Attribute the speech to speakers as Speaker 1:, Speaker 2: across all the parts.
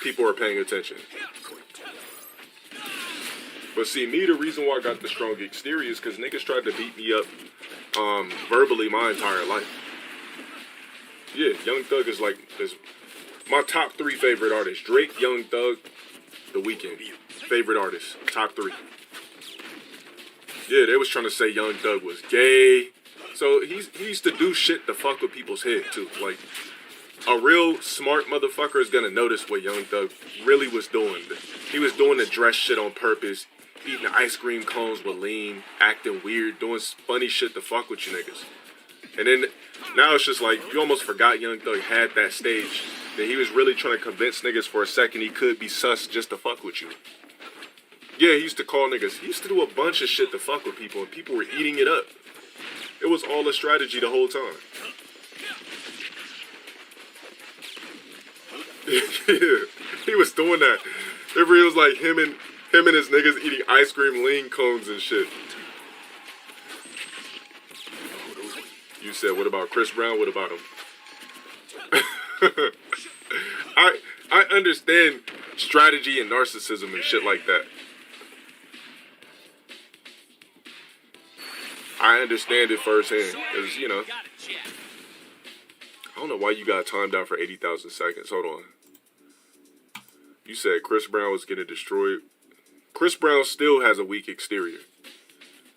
Speaker 1: people are paying attention. But see, me, the reason why I got the strong exterior is because niggas tried to beat me up verbally my entire life. Yeah, Young Thug is my top 3 favorite artists. Drake, Young Thug, The Weeknd. Favorite artists. Top 3. Yeah, they was trying to say Young Thug was gay. So he used to do shit to fuck with people's head too. Like, a real smart motherfucker is gonna notice what Young Thug really was doing. He was doing the dress shit on purpose, eating ice cream cones with lean, acting weird, doing funny shit to fuck with you niggas. And then now it's just like you almost forgot Young Thug had that stage. That he was really trying to convince niggas for a second he could be sus just to fuck with you. Yeah, he used to call niggas. He used to do a bunch of shit to fuck with people, and people were eating it up. It was all a strategy the whole time. Yeah, he was doing that. It was like him and his niggas eating ice cream lean cones and shit. You said, what about Chris Brown? What about him? I understand strategy and narcissism and shit like that. I understand it firsthand. Because, you know, I don't know why you got timed out for 80,000 seconds. Hold on. You said Chris Brown was getting destroyed. Chris Brown still has a weak exterior.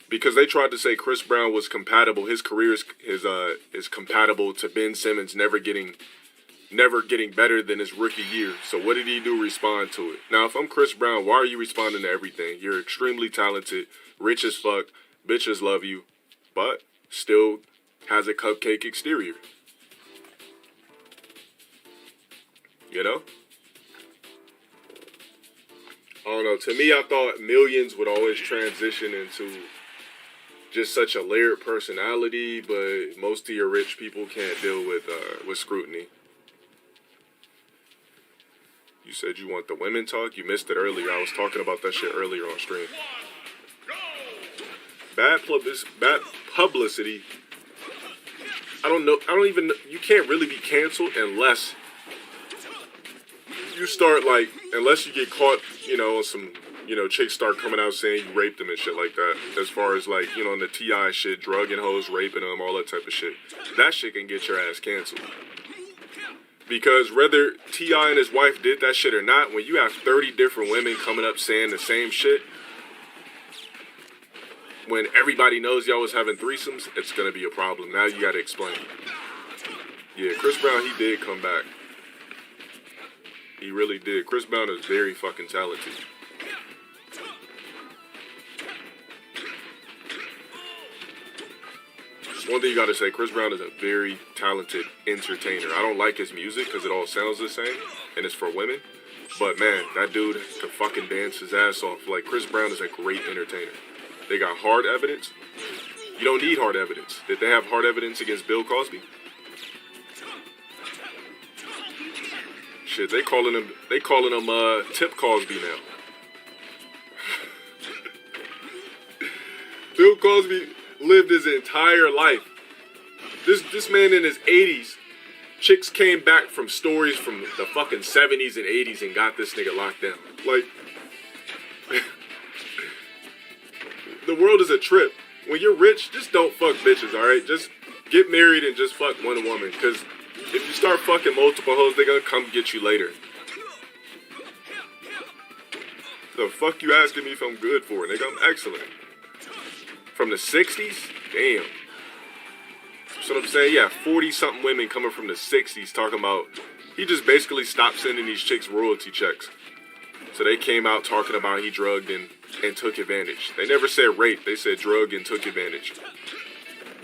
Speaker 1: Because they tried to say Chris Brown was compatible. His career is compatible to Ben Simmons never getting better than his rookie year. So what did he do? Respond to it. Now, if I'm Chris Brown, why are you responding to everything? You're extremely talented, rich as fuck, bitches love you, but still has a cupcake exterior. You know? I don't know. To me, I thought Millions would always transition into just such a layered personality, but most of your rich people can't deal with scrutiny. You said you want the women talk? You missed it earlier. I was talking about that shit earlier on stream. Bad publicity. I don't know. I don't even know. You can't really be canceled unless you start, like, unless you get caught, you know, some, you know, chicks start coming out saying you raped them and shit like that. As far as, like, you know, in the T.I. shit, drugging hoes, raping them, all that type of shit. That shit can get your ass canceled. Because whether T.I. and his wife did that shit or not, when you have 30 different women coming up saying the same shit, when everybody knows y'all was having threesomes, it's gonna be a problem. Now you gotta explain. Yeah, Chris Brown, he did come back. He really did. Chris Brown is very fucking talented. One thing you gotta say, Chris Brown is a very talented entertainer. I don't like his music because it all sounds the same, and it's for women. But man, that dude can fucking dance his ass off. Like, Chris Brown is a great entertainer. They got hard evidence. You don't need hard evidence. Did they have hard evidence against Bill Cosby? Shit, they calling him Tip Cosby now. Bill Cosby lived his entire life. This man in his 80s, chicks came back from stories from the fucking 70s and 80s and got this nigga locked down. Like, the world is a trip. When you're rich, just don't fuck bitches, alright? Just get married and just fuck one woman. Because if you start fucking multiple hoes, they're gonna come get you later. The fuck you asking me if I'm good for, nigga? I'm excellent. From the 60s? Damn. So what I'm saying, yeah, 40-something women coming from the 60s talking about, he just basically stopped sending these chicks royalty checks. So they came out talking about he drugged and took advantage. They never said rape, they said drug and took advantage.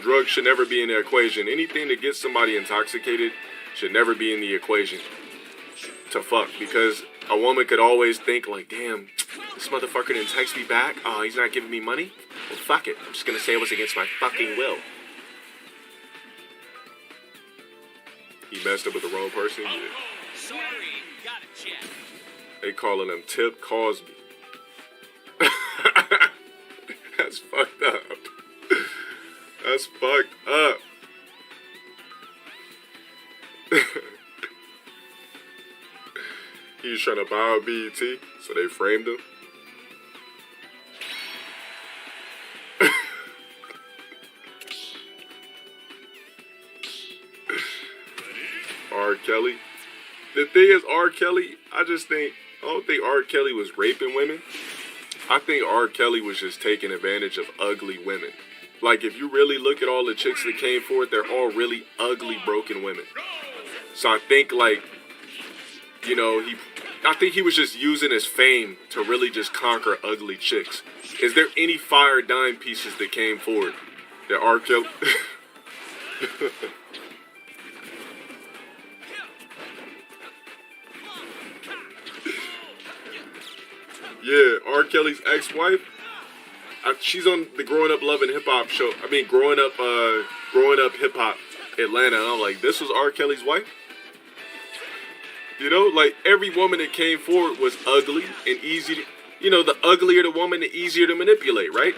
Speaker 1: Drugs should never be in the equation. Anything that gets somebody intoxicated should never be in the equation to fuck. Because a woman could always think like, damn, this motherfucker didn't text me back. Oh, he's not giving me money? Well, fuck it. I'm just gonna say it was against my fucking will. He messed up with the wrong person? Yeah.
Speaker 2: Sorry, gotta check.
Speaker 1: They calling him Tip Cosby. That's fucked up. That's fucked up. He was trying to buy out BET, so they framed him. R. Kelly. The thing is, R. Kelly, I don't think R. Kelly was raping women. I think R. Kelly was just taking advantage of ugly women. Like, if you really look at all the chicks that came forward, they're all really ugly, broken women. So I think, like, you know, I think he was just using his fame to really just conquer ugly chicks. Is there any fire dime pieces that came forward that R. Kelly... Yeah, R. Kelly's ex-wife. She's on the Growing Up Love and Hip Hop show. I mean, Growing Up Hip Hop Atlanta. And I'm like, this was R. Kelly's wife? You know, like, every woman that came forward was ugly and easy to, you know, the uglier the woman, the easier to manipulate, right?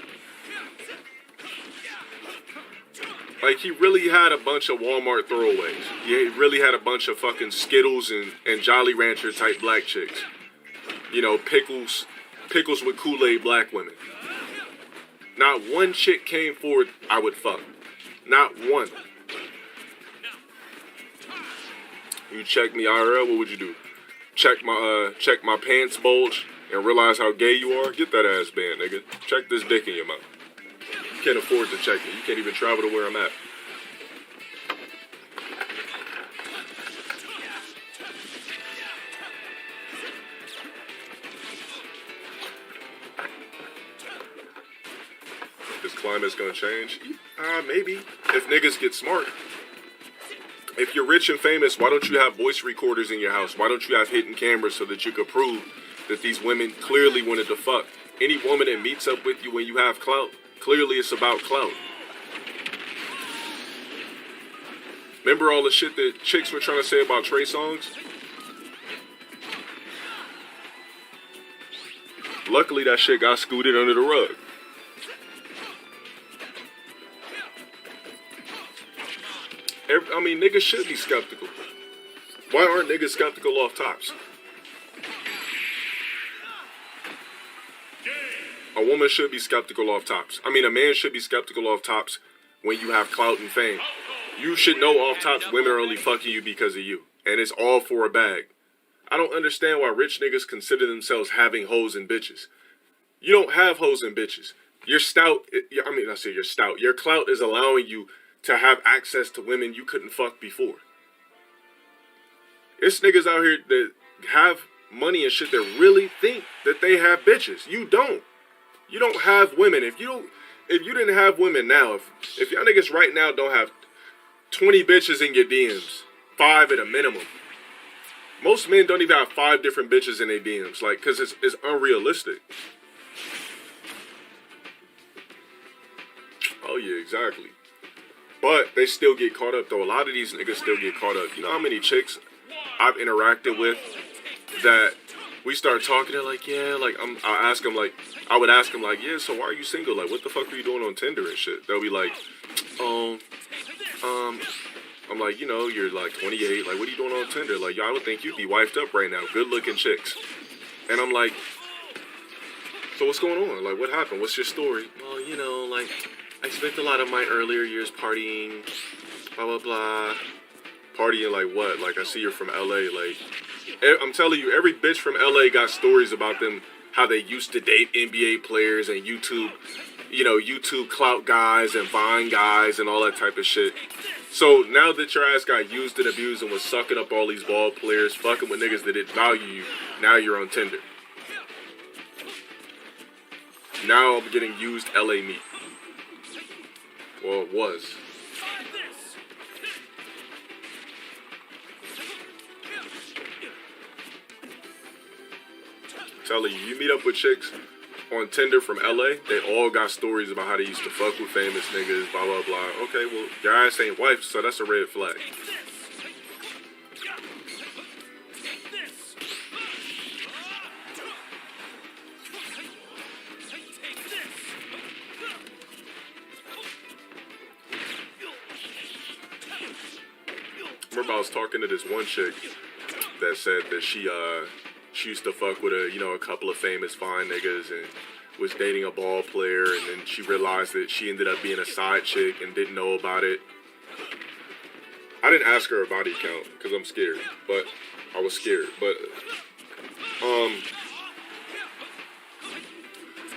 Speaker 1: Like, he really had a bunch of Walmart throwaways. He really had a bunch of fucking Skittles and Jolly Rancher type black chicks. You know, pickles with Kool-Aid black women. Not one chick came forward I would fuck. Not one. You check me IRL, what would you do? Check my pants bulge and realize how gay you are? Get that ass banned, nigga. Check this dick in your mouth. You can't afford to check it. You can't even travel to where I'm at. This climate's gonna change? Maybe. If niggas get smart. If you're rich and famous, why don't you have voice recorders in your house? Why don't you have hidden cameras so that you could prove that these women clearly wanted to fuck? Any woman that meets up with you when you have clout, clearly it's about clout. Remember all the shit that chicks were trying to say about Trey Songz? Luckily, that shit got scooted under the rug. I mean, niggas should be skeptical. Why aren't niggas skeptical off tops? A woman should be skeptical off tops. I mean, a man should be skeptical off tops when you have clout and fame. You should know off tops women are only fucking you because of you. And it's all for a bag. I don't understand why rich niggas consider themselves having hoes and bitches. You don't have hoes and bitches. You're stout. I say you're stout. Your clout is allowing you to have access to women you couldn't fuck before. It's niggas out here that have money and shit that really think that they have bitches. You don't. You don't have women. If you didn't have women now, if y'all niggas right now don't have 20 bitches in your DMs, 5 at a minimum. Most men don't even have 5 different bitches in their DMs, like, cause it's unrealistic. Oh yeah, exactly. But they still get caught up though. A lot of these niggas still get caught up. You know how many chicks I've interacted with that we start talking, they're like, yeah, like I would ask them like, yeah, so why are you single? Like, what the fuck are you doing on Tinder and shit? They'll be like, I'm like, you know, you're like 28, like, what are you doing on Tinder? Like, I would think you'd be wifed up right now, good looking chicks. And I'm like, so what's going on? Like, what happened? What's your story? Well, you know, like, I spent a lot of my earlier years partying, blah, blah, blah. Partying like what? Like, I see you're from LA. Like, I'm telling you, every bitch from LA got stories about them, how they used to date NBA players and YouTube clout guys and Vine guys and all that type of shit. So now that your ass got used and abused and was sucking up all these ball players, fucking with niggas that didn't value you, now you're on Tinder. Now I'm getting used LA meat. Well, it was. Telling you meet up with chicks on Tinder from LA, they all got stories about how they used to fuck with famous niggas, blah, blah, blah. Okay, well, your ass ain't wife, so that's a red flag. Remember I was talking to this one chick that said that she she used to fuck with a couple of famous fine niggas and was dating a ball player, and then she realized that she ended up being a side chick and didn't know about it. I didn't ask her her body count because I'm scared, but I was scared. But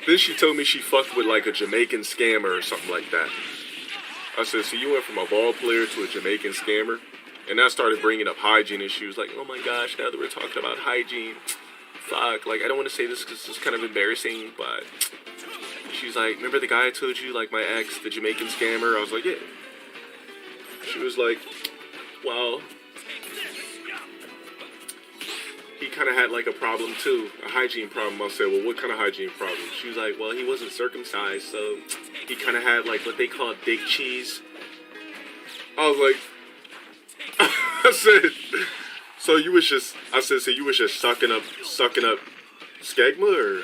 Speaker 1: then she told me she fucked with like a Jamaican scammer or something like that. I said, so you went from a ball player to a Jamaican scammer? And I started bringing up hygiene, and she was like, oh my gosh, now that we're talking about hygiene, fuck, like, I don't want to say this because it's kind of embarrassing, but she's like, remember the guy I told you, like, my ex, the Jamaican scammer? I was like, yeah. She was like, well, he kind of had, like, a problem, too, a hygiene problem. I said, well, what kind of hygiene problem? She was like, well, he wasn't circumcised, so he kind of had, like, what they call dick cheese. I was like, I said, so you was just sucking up skegma, or?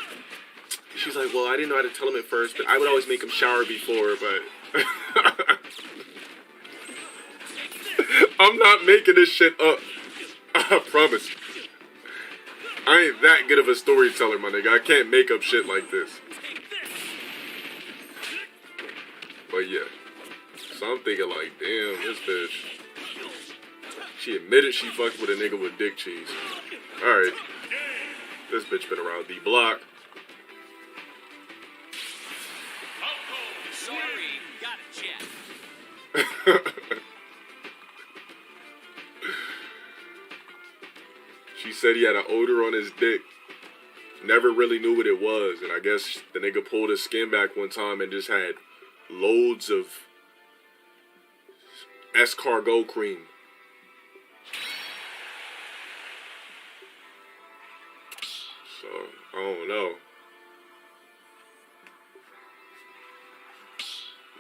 Speaker 1: She's like, well, I didn't know how to tell him at first, but I would always make him shower before, but I'm not making this shit up. I promise. I ain't that good of a storyteller, my nigga. I can't make up shit like this. But yeah. So I'm thinking like, damn, this bitch. She admitted she fucked with a nigga with dick cheese. Alright. This bitch been around the block.
Speaker 2: Sorry, gotta check.
Speaker 1: She said he had an odor on his dick. Never really knew what it was. And I guess the nigga pulled his skin back one time and just had loads of escargot cream. So, I don't know.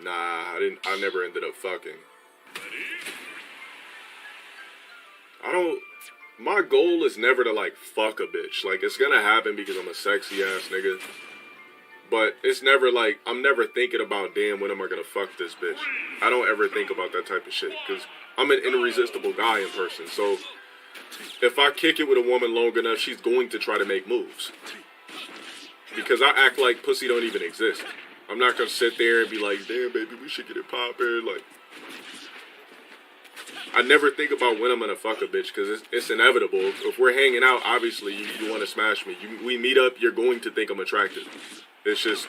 Speaker 1: Nah, I never ended up fucking. My goal is never to, like, fuck a bitch. Like, it's gonna happen because I'm a sexy ass nigga. But it's never like, I'm never thinking about, damn, when am I gonna fuck this bitch? I don't ever think about that type of shit. Because I'm an irresistible guy in person. So, if I kick it with a woman long enough, she's going to try to make moves. Because I act like pussy don't even exist. I'm not gonna sit there and be like, damn, baby, we should get it poppin'. Like, I never think about when I'm gonna fuck a bitch because it's inevitable. If we're hanging out, obviously you want to smash me. We meet up, you're going to think I'm attractive. It's just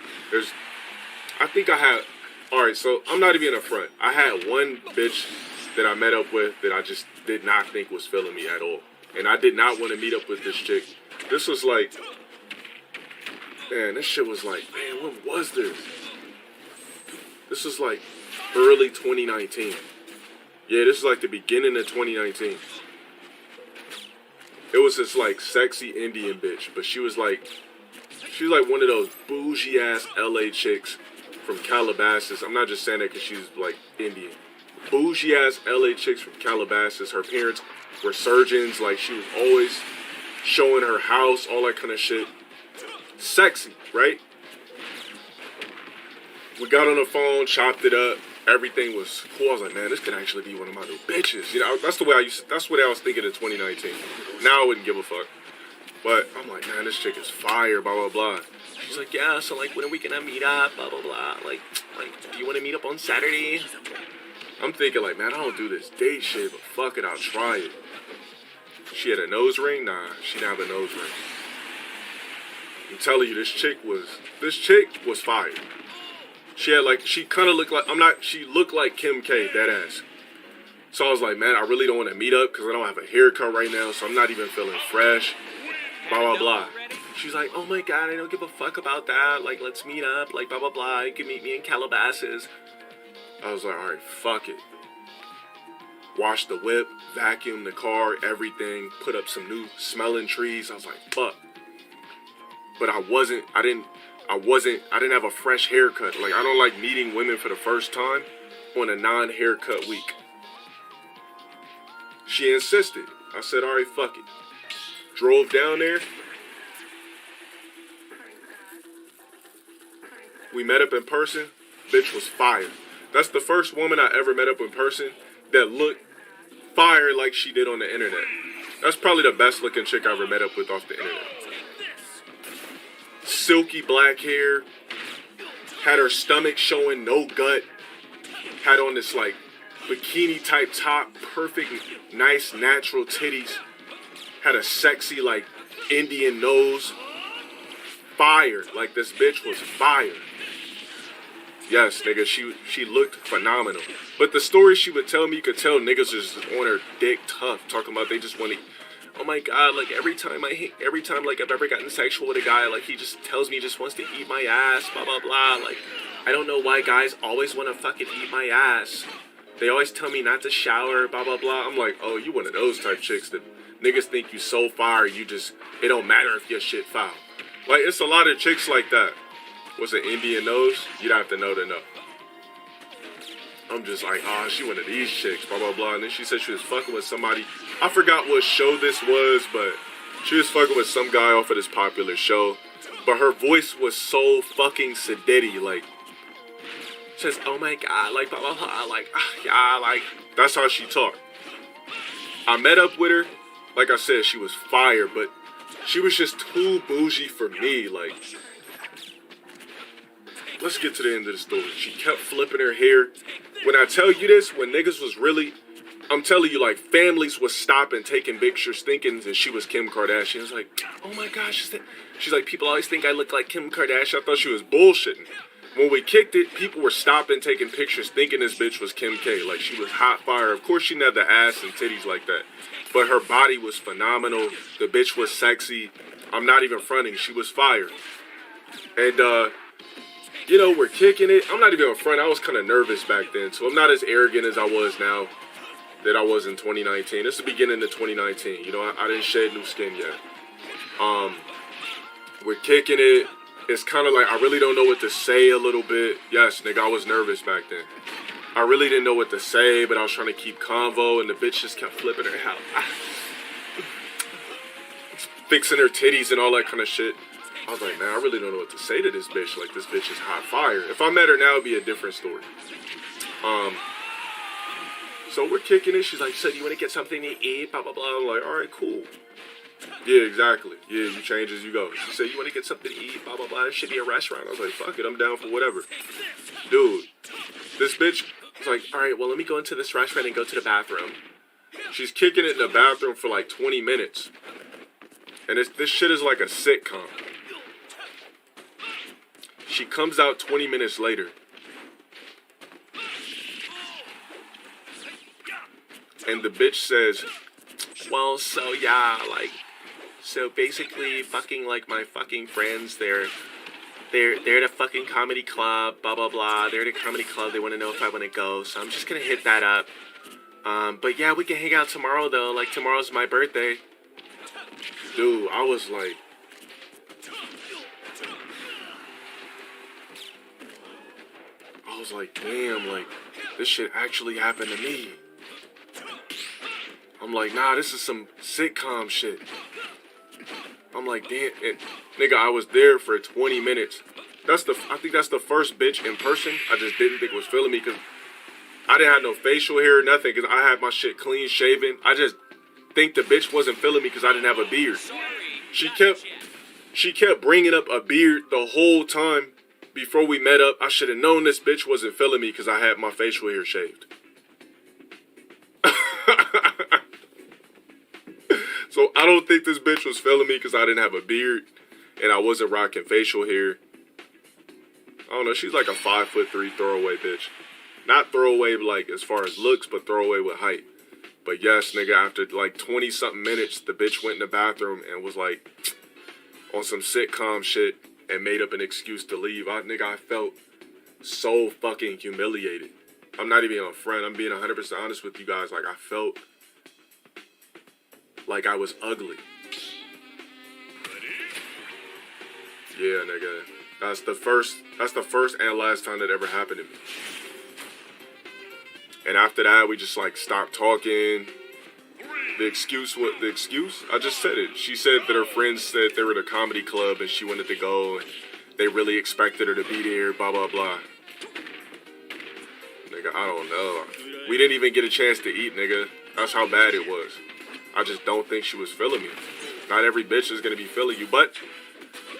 Speaker 1: alright, so I'm not even a front. I had one bitch that I met up with that I just did not think was feeling me at all. And I did not want to meet up with this chick. This was like, man, this shit was like, man, when was this? This was like early 2019. Yeah, this is like the beginning of 2019. It was this like sexy Indian bitch, but she was like one of those bougie ass LA chicks from Calabasas. I'm not just saying that because she's like Indian. Bougie ass LA chicks from Calabasas. Her parents were surgeons. Like, she was always showing her house, all that kind of shit. Sexy, right? We got on the phone, chopped it up. Everything was cool. I was like, man, this could actually be one of my new bitches. You know, that's what I was thinking in 2019. Now I wouldn't give a fuck. But I'm like, man, this chick is fire, blah, blah, blah. She's like, yeah, so like, when are we gonna meet up, blah, blah, blah. Like, do you want to meet up on Saturday? I'm thinking like, man, I don't do this date shit, but fuck it, I'll try it. She had a nose ring? Nah, she didn't have a nose ring. I'm telling you, this chick was fire. She looked like Kim K, that ass. So I was like, man, I really don't want to meet up because I don't have a haircut right now, so I'm not even feeling fresh, blah, blah, blah. She's like, oh my God, I don't give a fuck about that. Like, let's meet up, like, blah, blah, blah. You can meet me in Calabasas. I was like, all right, fuck it. Wash the whip, vacuum the car, everything, put up some new smelling trees. I was like, fuck. But I didn't have a fresh haircut. Like, I don't like meeting women for the first time on a non-haircut week. She insisted. I said, all right, fuck it. Drove down there. We met up in person. Bitch was fire. That's the first woman I ever met up in person that looked fire like she did on the internet. That's probably the best looking chick I ever met up with off the internet. Silky black hair. Had her stomach showing, no gut. Had on this like bikini type top. Perfect, nice, natural titties. Had a sexy like Indian nose. Fire. Like this bitch was fire. Yes, nigga, she looked phenomenal. But the story she would tell me, you could tell niggas is on her dick tough. Talking about they just want to, oh my god, like every time like I've ever gotten sexual with a guy, like he just tells me he just wants to eat my ass, blah blah blah. Like I don't know why guys always want to fucking eat my ass. They always tell me not to shower, blah blah blah. I'm like, oh, you one of those type chicks that niggas think you so fire, you just, it don't matter if your shit foul. Like it's a lot of chicks like that. What's an Indian nose? You'd have to know to know. I'm just like, oh, she one of these chicks, blah, blah, blah. And then she said she was fucking with somebody. I forgot what show this was, but she was fucking with some guy off of this popular show. But her voice was so fucking sedity, like, she says, oh my god, like, blah, blah, blah, like, yeah, like, that's how she talked. I met up with her. Like I said, she was fire, but she was just too bougie for me, like. Let's get to the end of the story. She kept flipping her hair. When I tell you this, when niggas was really, I'm telling you, like, families was stopping, taking pictures, thinking that she was Kim Kardashian. It's like, oh my gosh. She's like, people always think I look like Kim Kardashian. I thought she was bullshitting. When we kicked it, people were stopping, taking pictures, thinking this bitch was Kim K. Like, she was hot fire. Of course, she didn't have the ass and titties like that. But her body was phenomenal. The bitch was sexy. I'm not even fronting. She was fire. And, you know, we're kicking it. I'm not even in front. I was kind of nervous back then, so I'm not as arrogant as I was now that I was in 2019. This is the beginning of 2019. You know, I didn't shed new skin yet. We're kicking it. It's kind of like I really don't know what to say a little bit. Yes, nigga, I was nervous back then. I really didn't know what to say, but I was trying to keep convo, and the bitch just kept flipping her out. Fixing her titties and all that kind of shit. I was like, man, I really don't know what to say to this bitch. Like, this bitch is hot fire. If I met her now, it'd be a different story. So we're kicking it. She's like, so do you want to get something to eat? Blah, blah, blah. I'm like, all right, cool. Yeah, exactly. Yeah, you change as you go. She said, you want to get something to eat? Blah, blah, blah. It should be a restaurant. I was like, fuck it. I'm down for whatever. Dude, this bitch was like, all right, well, let me go into this restaurant and go to the bathroom. She's kicking it in the bathroom for like 20 minutes. And this shit is like a sitcom. She comes out 20 minutes later. And the bitch says, well, so yeah, like, so basically fucking like my fucking friends, they're at a fucking comedy club, blah, blah, blah. They're at a comedy club. They want to know if I want to go. So I'm just going to hit that up. But yeah, we can hang out tomorrow though. Like tomorrow's my birthday. Dude, I was like, damn, like, this shit actually happened to me. I'm like, nah, this is some sitcom shit. I'm like, damn, and, nigga, I was there for 20 minutes. I think that's the first bitch in person I just didn't think was feeling me, because I didn't have no facial hair or nothing, because I had my shit clean shaven. I just think the bitch wasn't feeling me because I didn't have a beard. She kept bringing up a beard the whole time. Before we met up, I should have known this bitch wasn't feeling me because I had my facial hair shaved. So I don't think this bitch was feeling me because I didn't have a beard and I wasn't rocking facial hair. I don't know, she's like a 5'3" throwaway bitch. Not throwaway like as far as looks, but throwaway with height. But yes, nigga, after like 20 something minutes, the bitch went in the bathroom and was like on some sitcom shit and made up an excuse to leave. I felt so fucking humiliated. I'm not even a friend. I'm being 100% honest with you guys. Like, I felt like I was ugly. Yeah, nigga. That's the first and last time that ever happened to me. And after that, we just like stopped talking. The excuse? I just said it. She said that her friends said they were at a comedy club and she wanted to go and they really expected her to be there, blah, blah, blah. Nigga, I don't know. We didn't even get a chance to eat, nigga. That's how bad it was. I just don't think she was feeling me. Not every bitch is gonna be feeling you, but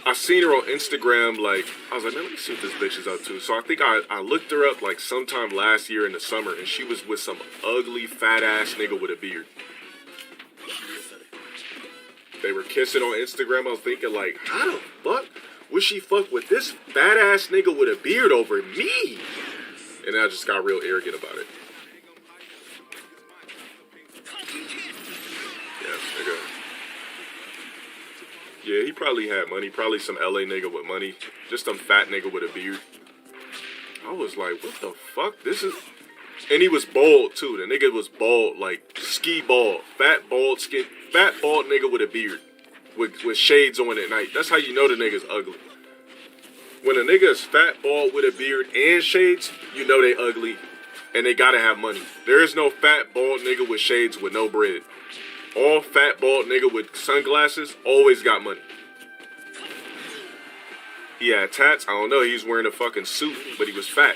Speaker 1: I seen her on Instagram, like, I was like, man, let me see what this bitch is up to. So I think I looked her up, like, sometime last year in the summer, and she was with some ugly, fat-ass nigga with a beard. They were kissing on Instagram. I was thinking, like, how the fuck would she fuck with this fat-ass nigga with a beard over me? And then I just got real arrogant about it. Yeah, nigga. Yeah, he probably had money. Probably some LA nigga with money. Just some fat nigga with a beard. I was like, what the fuck? This is... And he was bald, too. The nigga was bald, like, ski bald. Fat, bald nigga with a beard. With shades on at night. That's how you know the nigga's ugly. When a nigga is fat, bald, with a beard, and shades, you know they ugly. And they gotta have money. There is no fat, bald nigga with shades with no bread. All fat, bald nigga with sunglasses always got money. He had tats. I don't know. He was wearing a fucking suit, but he was fat.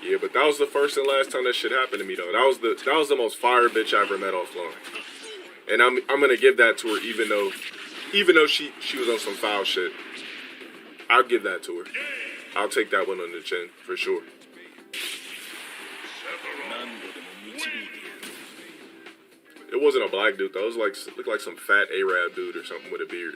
Speaker 1: Yeah, but that was the first and last time that shit happened to me, though. That was the most fire bitch I ever met offline. And I'm gonna give that to her, even though she was on some foul shit. I'll give that to her. I'll take that one on the chin for sure. It wasn't a black dude though. It was looked like some fat Arab dude or something with a beard.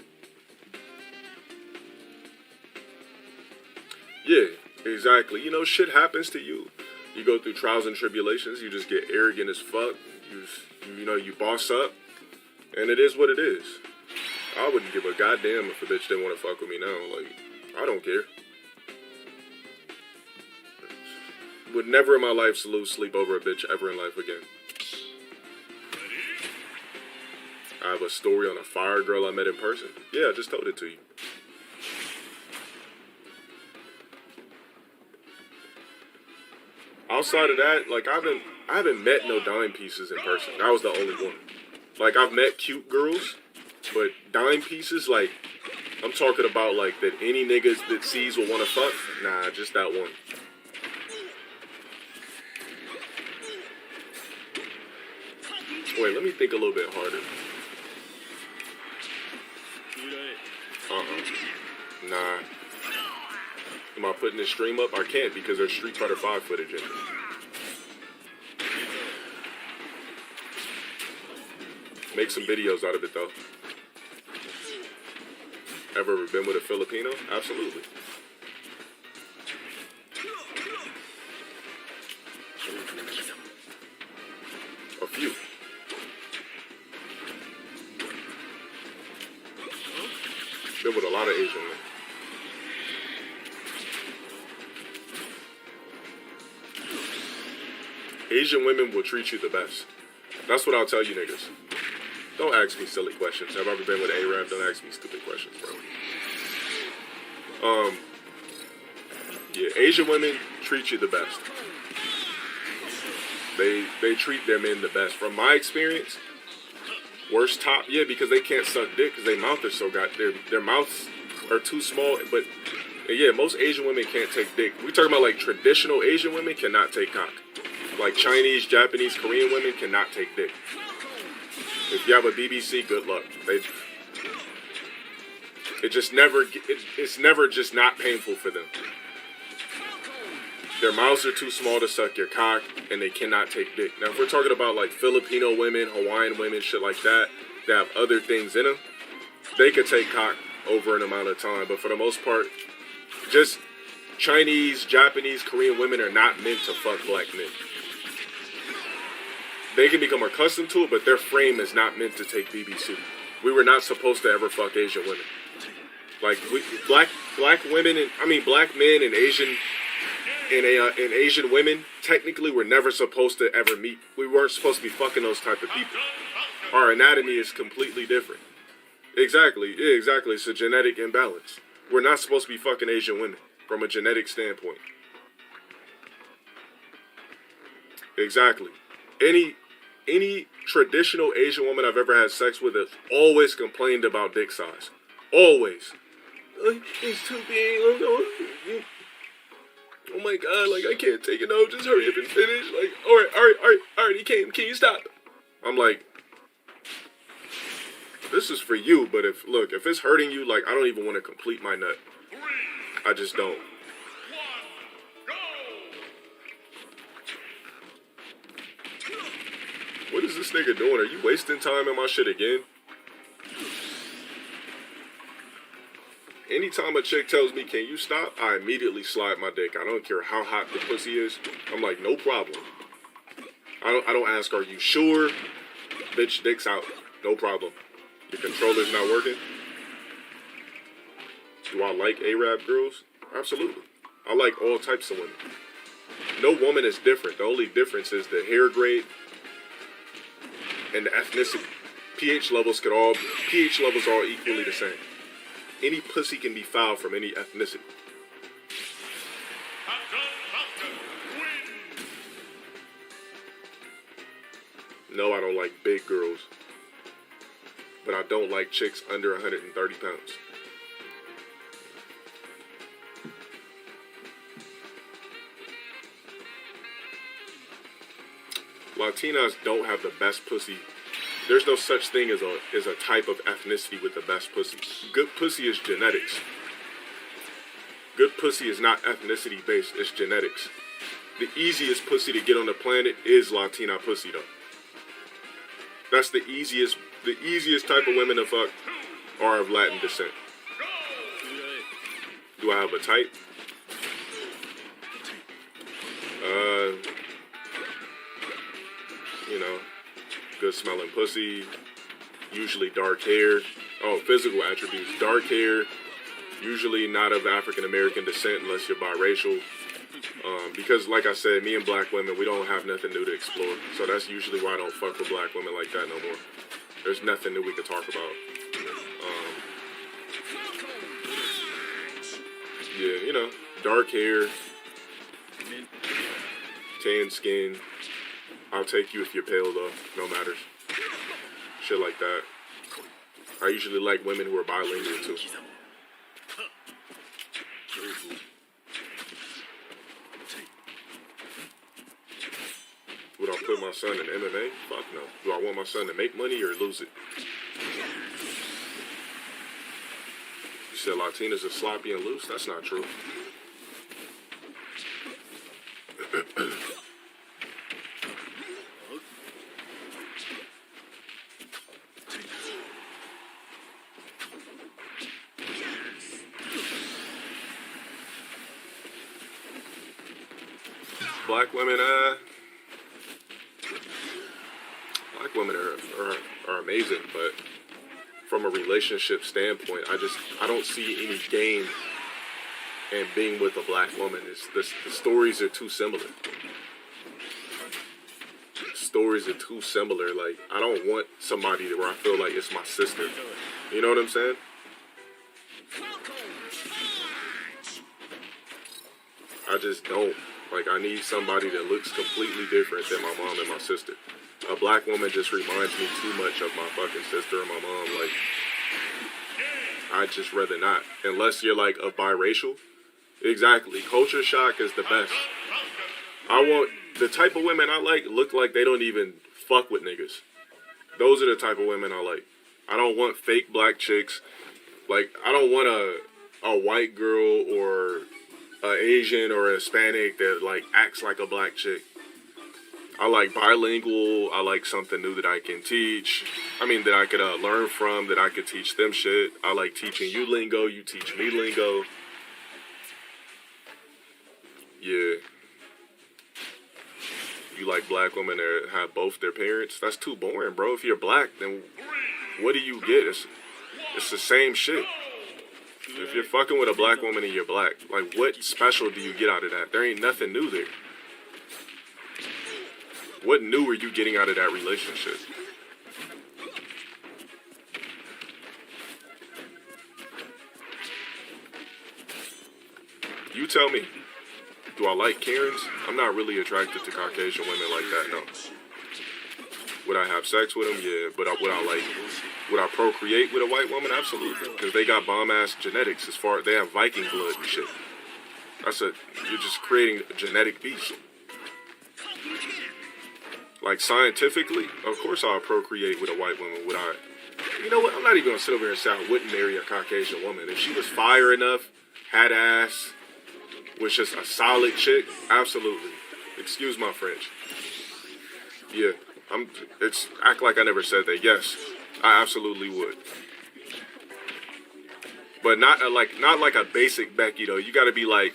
Speaker 1: Yeah, exactly. You know, shit happens to you. You go through trials and tribulations. You just get arrogant as fuck. You boss up, and it is what it is. I wouldn't give a goddamn if a bitch didn't want to fuck with me now. Like, I don't care. Would never in my life sleep over a bitch ever in life again. I have a story on a fire girl I met in person. Yeah, I just told it to you. Outside of that, like, I haven't met no dime pieces in person. That was the only one. Like, I've met cute girls, but dime pieces, like, I'm talking about, like, that any niggas that sees will want to fuck. Nah, just that one. Wait, let me think a little bit harder. Nah. Am I putting this stream up? I can't because there's Street Fighter 5 footage in it. Make some videos out of it though. Ever been with a Filipino? Absolutely. A few. Been with a lot of Asian men. Asian women will treat you the best. That's what I'll tell you niggas. Don't ask me silly questions. Have I ever been with an Arab? Don't ask me stupid questions, bro. Yeah, Asian women treat you the best. They treat their men the best. From my experience, worst top, yeah, because they can't suck dick because their mouth is so their mouths are too small. But yeah, most Asian women can't take dick. We talking about like traditional Asian women cannot take cock. Like Chinese, Japanese, Korean women cannot take dick. If you have a BBC, good luck. It's never just not painful for them. Their mouths are too small to suck your cock, and they cannot take dick. Now, if we're talking about like Filipino women, Hawaiian women, shit like that, that have other things in them, they could take cock over an amount of time. But for the most part, just Chinese, Japanese, Korean women are not meant to fuck black men. They can become accustomed to it, but their frame is not meant to take BBC. We were not supposed to ever fuck Asian women. Like black women and black men and Asian and Asian women technically were never supposed to ever meet. We weren't supposed to be fucking those type of people. Our anatomy is completely different. Exactly. Yeah, exactly. It's a genetic imbalance. We're not supposed to be fucking Asian women from a genetic standpoint. Exactly. Any traditional Asian woman I've ever had sex with has always complained about dick size. Always. It's too big. Oh my god, like I can't take it. No, just hurry up and finish. Like, all right, he came. Can you stop? I'm like, this is for you, but if it's hurting you, like I don't even want to complete my nut. I just don't. What is this nigga doing? Are you wasting time in my shit again? Anytime a chick tells me, can you stop? I immediately slide my dick. I don't care how hot the pussy is. I'm like, no problem. I don't ask, are you sure? Bitch, dick's out. No problem. Your controller's not working? Do I like Arab girls? Absolutely. I like all types of women. No woman is different. The only difference is the hair grade and the ethnicity. pH levels are all equally the same. Any pussy can be foul from any ethnicity. No, I don't like big girls. But I don't like chicks under 130 pounds. Latinas don't have the best pussy. There's no such thing as a type of ethnicity with the best pussy. Good pussy is genetics. Good pussy is not ethnicity based, it's genetics. The easiest pussy to get on the planet is Latina pussy though. That's the easiest type of women to fuck are of Latin descent. Do I have a type? You know, good smelling pussy, usually dark hair. Oh, physical attributes, dark hair, usually not of African American descent unless you're biracial. Because like I said, me and black women, we don't have nothing new to explore. So that's usually why I don't fuck with black women like that no more. There's nothing new we could talk about. Yeah, you know, dark hair, tan skin. I'll take you if you're pale though, no matters. Shit like that. I usually like women who are bilingual too. Would I put my son in MMA? Fuck no. Do I want my son to make money or lose it? You said Latinas are sloppy and loose? That's not true. Black women, are amazing, but from a relationship standpoint, I don't see any gain in being with a black woman. The stories are too similar. Stories are too similar. Like, I don't want somebody where I feel like it's my sister. You know what I'm saying? I just don't. Like, I need somebody that looks completely different than my mom and my sister. A black woman just reminds me too much of my fucking sister and my mom. Like, I'd just rather not. Unless you're, like, a biracial. Exactly. Culture shock is the best. I want... The type of women I like look like they don't even fuck with niggas. Those are the type of women I like. I don't want fake black chicks. Like, I don't want a white girl or a Asian or a Hispanic that, like, acts like a black chick. I like bilingual. I like something new that I can teach. I mean, that I could learn from, that I could teach them shit. I like teaching you lingo. You teach me lingo. Yeah. You like black women that have both their parents? That's too boring, bro. If you're black, then what do you get? It's the same shit. If you're fucking with a black woman and you're black, like, what special do you get out of that? There ain't nothing new there. What new are you getting out of that relationship? You tell me. Do I like Karens? I'm not really attracted to Caucasian women like that, no. Would I have sex with them? Yeah. But would I procreate with a white woman? Absolutely. Because they got bomb-ass genetics as far as they have Viking blood and shit. You're just creating a genetic beast. Like, scientifically, of course I'll procreate with a white woman. Would I? You know what? I'm not even going to sit over here and say I wouldn't marry a Caucasian woman. If she was fire enough, had ass, was just a solid chick, absolutely. Excuse my French. Yeah, act like I never said that. Yes, I absolutely would. But not like a basic Becky though. You got to be like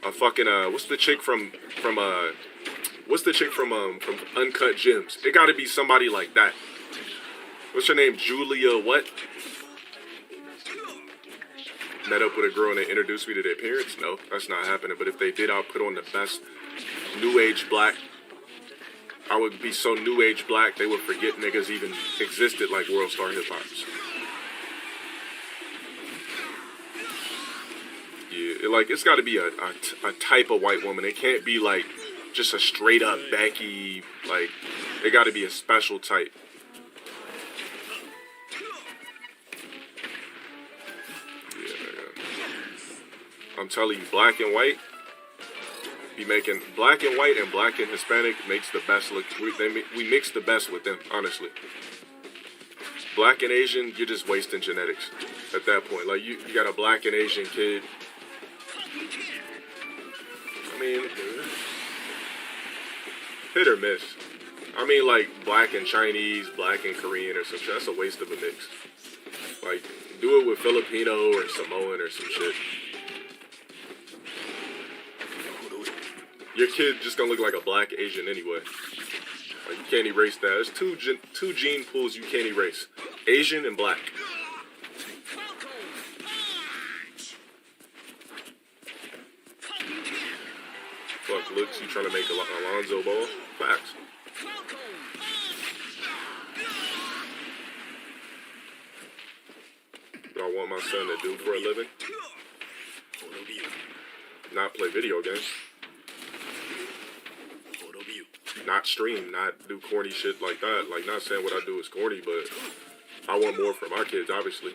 Speaker 1: a fucking what's the chick from Uncut Gems? It got to be somebody like that. What's her name? Julia what? Met up with a girl and they introduced me to their parents? No, that's not happening. But if they did, I'll put on the best new age black. I would be so new age black they would forget niggas even existed like World Star Hip Hops. Yeah, it's got to be a type of white woman. It can't be like just a straight up Becky. Like, it got to be a special type. I'm telling you, black and white, be making black and white and black and Hispanic makes the best look. We mix the best with them, honestly. Black and Asian, you're just wasting genetics at that point. Like you got a black and Asian kid. I mean, hit or miss. I mean, like black and Chinese, black and Korean or some shit. That's a waste of a mix. Like, do it with Filipino or Samoan or some shit. Your kid just gonna look like a black Asian anyway. Like, you can't erase that. There's two gene pools you can't erase: Asian and black. Fuck looks, you trying to make Alonzo Ball? Facts. What I want my son to do for a living? Not play video games. Not stream, not do corny shit like that. Like, not saying what I do is corny, but I want more for my kids, obviously.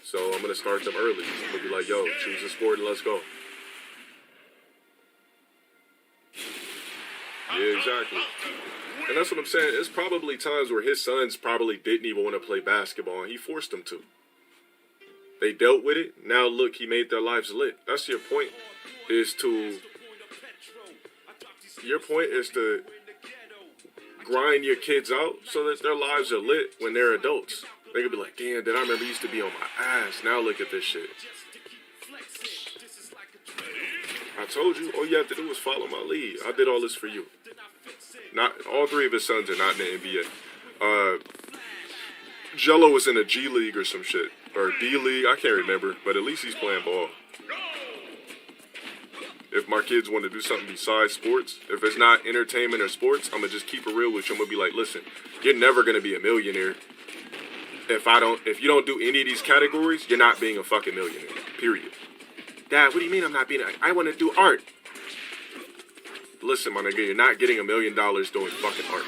Speaker 1: So I'm gonna start them early. I'm gonna be like, yo, choose a sport and let's go. Yeah, exactly. And that's what I'm saying. It's probably times where his sons probably didn't even want to play basketball, and he forced them to. They dealt with it. Now look, he made their lives lit. That's your point. Your point is to grind your kids out so that their lives are lit when they're adults. They could be like, damn, did I remember used to be on my ass. Now look at this shit. I told you, all you have to do is follow my lead. I did all this for you. Not all three of his sons are not in the NBA. Jello was in a G League or some shit. Or D League, I can't remember. But at least he's playing ball. If my kids want to do something besides sports, if it's not entertainment or sports, I'm going to just keep it real with you. I'm going to be like, listen, you're never going to be a millionaire. If you don't do any of these categories, you're not being a fucking millionaire. Period. Dad, what do you mean I'm not being I want to do art. Listen, my nigga, you're not getting $1 million doing fucking art.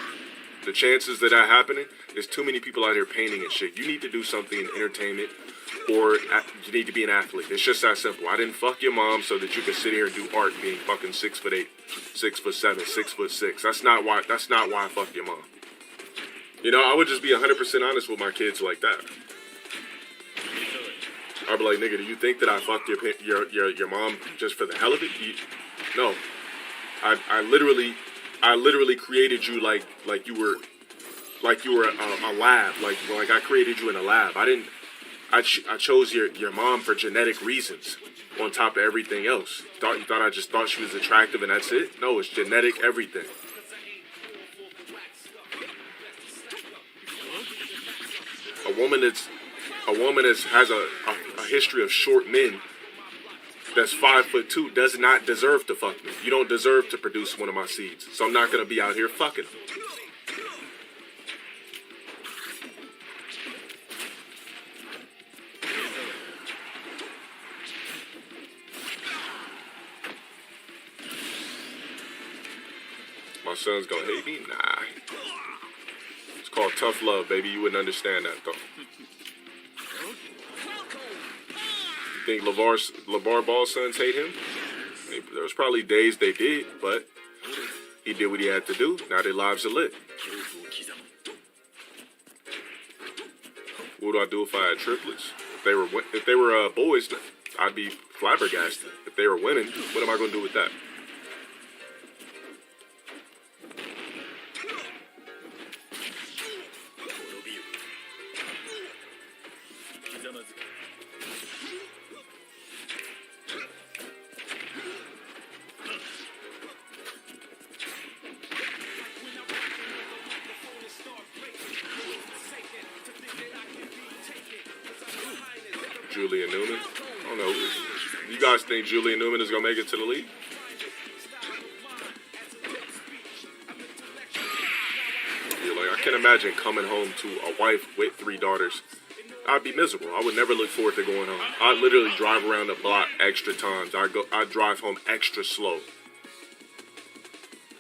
Speaker 1: The chances that happening, there's too many people out here painting and shit. You need to do something in entertainment, or you need to be an athlete. It's just that simple. I didn't fuck your mom so that you could sit here and do art being fucking 6'8", 6'7", 6'6". That's not why I fucked your mom. You know, I would just be 100% honest with my kids like that. I'd be like, nigga, do you think that I fucked your mom just for the hell of it? No. I literally created you like you were a lab. Like I created you in a lab. I chose your mom for genetic reasons on top of everything else. You thought I just thought she was attractive and that's it? No, it's genetic everything. A woman that has a history of short men that's 5'2" does not deserve to fuck me. You don't deserve to produce one of my seeds. So I'm not gonna be out here fucking them. My son's gonna hate me? Nah. called tough love, baby. You wouldn't understand that, though. You think LeVar Ball's sons hate him? There was probably days they did, but he did what he had to do. Now their lives are lit. What would I do if I had triplets? If they were boys, I'd be flabbergasted. If they were women, what am I going to do with that? Julian Newman. I don't know. You guys think Julian Newman is going to make it to the league? Yeah, like, I can't imagine coming home to a wife with 3 daughters. I'd be miserable. I would never look forward to going home. I'd literally drive around the block extra times. I'd drive home extra slow.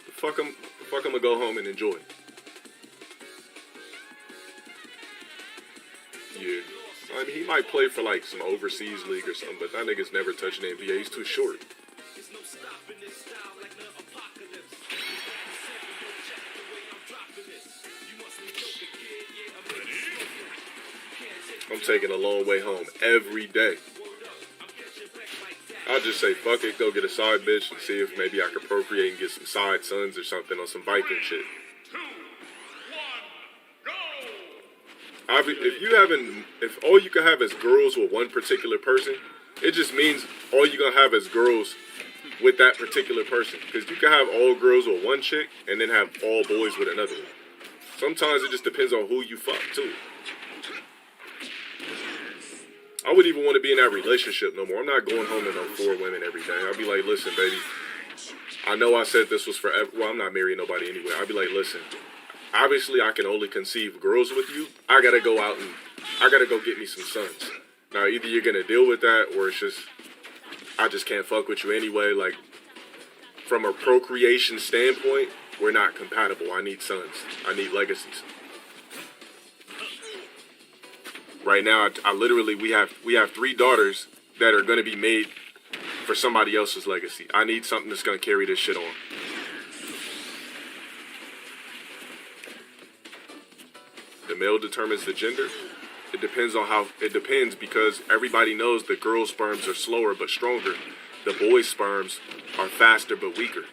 Speaker 1: The fuck I'm going to go home and enjoy. Yeah. I mean, he might play for like some overseas league or something, but that nigga's never touching the NBA. He's too short. I'm taking a long way home every day. I'll just say, fuck it, go get a side bitch and see if maybe I can procreate and get some side sons or something on some Viking shit. If all you can have is girls with one particular person, it just means all you're gonna have is girls with that particular person. Because you can have all girls with one chick and then have all boys with another one. Sometimes it just depends on who you fuck too. I wouldn't even want to be in that relationship no more. I'm not going home to no 4 women every day. I'll be like, listen, baby, I know I said this was forever. Well, I'm not marrying nobody anyway. I'll be like, listen, obviously I can only conceive girls with you. I gotta go out and I gotta go get me some sons. Now, either you're gonna deal with that or it's just, I just can't fuck with you anyway. Like, from a procreation standpoint, we're not compatible. I need sons. I need legacies. Right now, I literally, we have 3 daughters that are going to be made for somebody else's legacy. I need something that's going to carry this shit on. The male determines the gender. It depends because everybody knows the girl's sperms are slower but stronger. The boy's sperms are faster but weaker.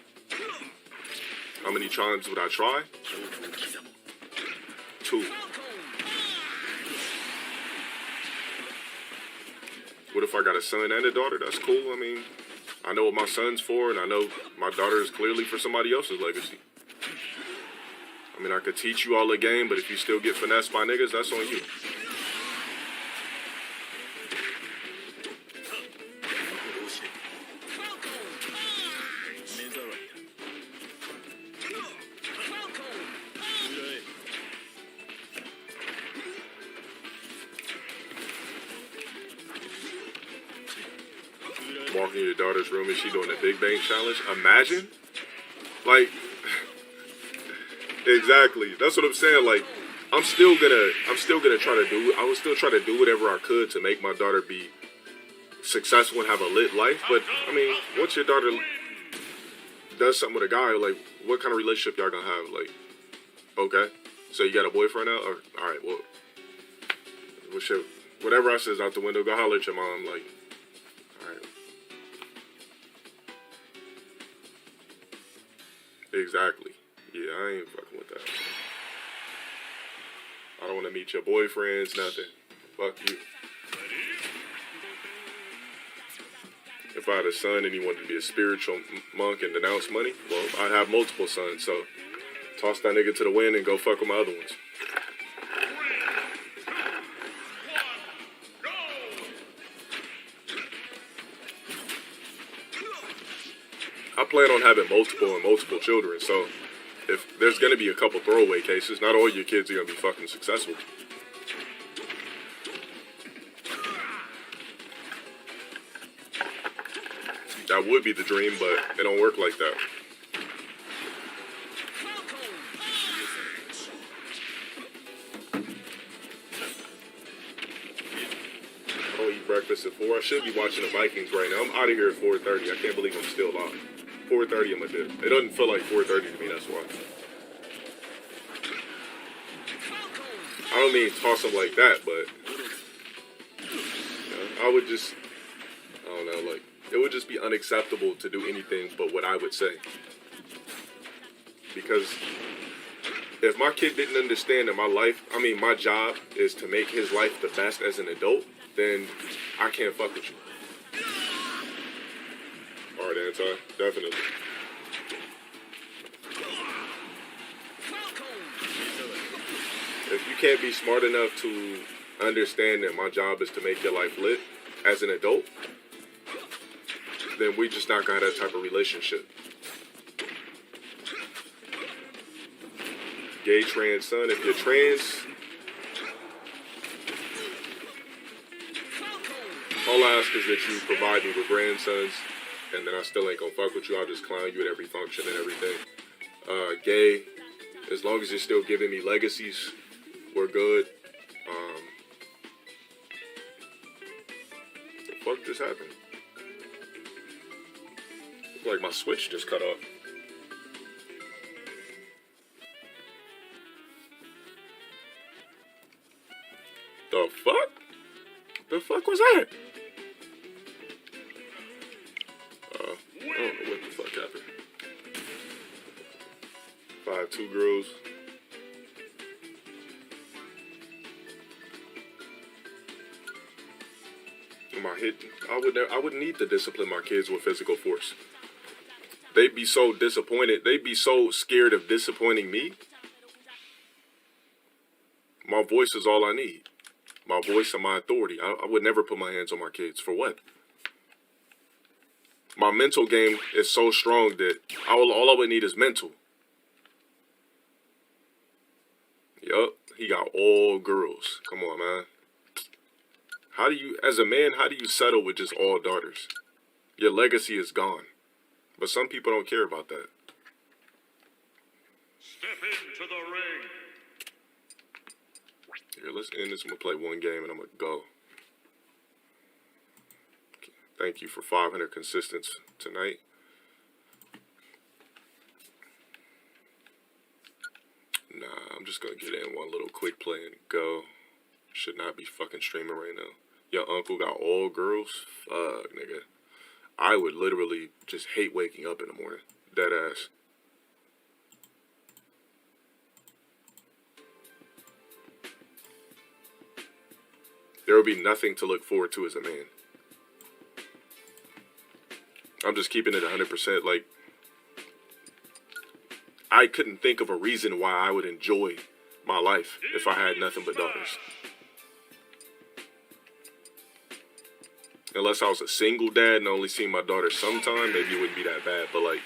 Speaker 1: How many times would I try? 2. What if I got a son and a daughter? That's cool. I mean, I know what my son's for, and I know my daughter is clearly for somebody else's legacy. I mean, I could teach you all a game, but if you still get finessed by niggas, that's on you. Walking in your daughter's room and she doing a Big Bang challenge. Imagine, like, exactly. That's what I'm saying. Like, I'm still gonna try to do. I would still try to do whatever I could to make my daughter be successful and have a lit life. But I mean, once your daughter does something with a guy, like, what kind of relationship y'all gonna have? Like, okay, so you got a boyfriend now? Or, all right, well, whatever I says out the window, go holler at your mom. Like, all right. Exactly. Yeah, I ain't fucking with that. I don't want to meet your boyfriends, nothing. Fuck you. If I had a son and he wanted to be a spiritual monk and denounce money, well, I'd have multiple sons, so toss that nigga to the wind and go fuck with my other ones. I plan on having multiple children, so if there's going to be a couple throwaway cases, not all your kids are going to be fucking successful. That would be the dream, but it don't work like that. breakfast at 4. I should be watching the Vikings right now. I'm out of here at 4:30. I can't believe I'm still live. 4:30 I'm a dip. It doesn't feel like 4:30 to me, that's why. I don't mean toss them like that, but I would just, I don't know, like, it would just be unacceptable to do anything but what I would say. Because if my kid didn't understand that my job is to make his life the best as an adult, then I can't fuck with you. Alright, Anti, definitely. If you can't be smart enough to understand that my job is to make your life lit as an adult, then we just not gonna have that type of relationship. Gay, trans, son, if you're trans, all I ask is that you provide me with grandsons, and then I still ain't gonna fuck with you. I'll just clown you at every function and everything. Gay, as long as you're still giving me legacies, we're good. The fuck just happened? Looked like my switch just cut off. The fuck? The fuck was that? I don't know what the fuck happened. 5'2" girls. I wouldn't need to discipline my kids with physical force. They'd be so disappointed. They'd be so scared of disappointing me. My voice is all I need. My voice and my authority. I would never put my hands on my kids. For what? My mental game is so strong that all I would need is mental. Yup, he got all girls. Come on, man. As a man, how do you settle with just all daughters? Your legacy is gone. But some people don't care about that.
Speaker 3: Step into the ring.
Speaker 1: Here, let's end this. I'm going to play one game and I'm going to go. Okay. Thank you for 500 consistents tonight. Nah, I'm just going to get in one little quick play and go. Should not be fucking streaming right now. Your uncle got all girls? Fuck, nigga. I would literally just hate waking up in the morning. Dead ass. There will be nothing to look forward to as a man. I'm just keeping it 100%. Like, I couldn't think of a reason why I would enjoy my life if I had nothing but daughters. Unless I was a single dad and only seen my daughter sometime, maybe it wouldn't be that bad. But like,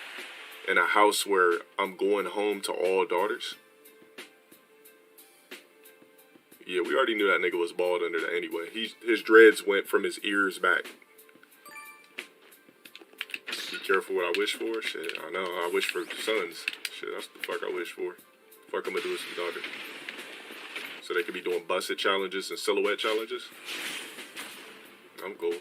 Speaker 1: in a house where I'm going home to all daughters, yeah, we already knew that nigga was bald under that anyway. His dreads went from his ears back. Be careful what I wish for. Shit, I know. I wish for sons. Shit, that's the fuck I wish for. Fuck I'm gonna do with some daughters. So they could be doing busted challenges and silhouette challenges. I'm cool.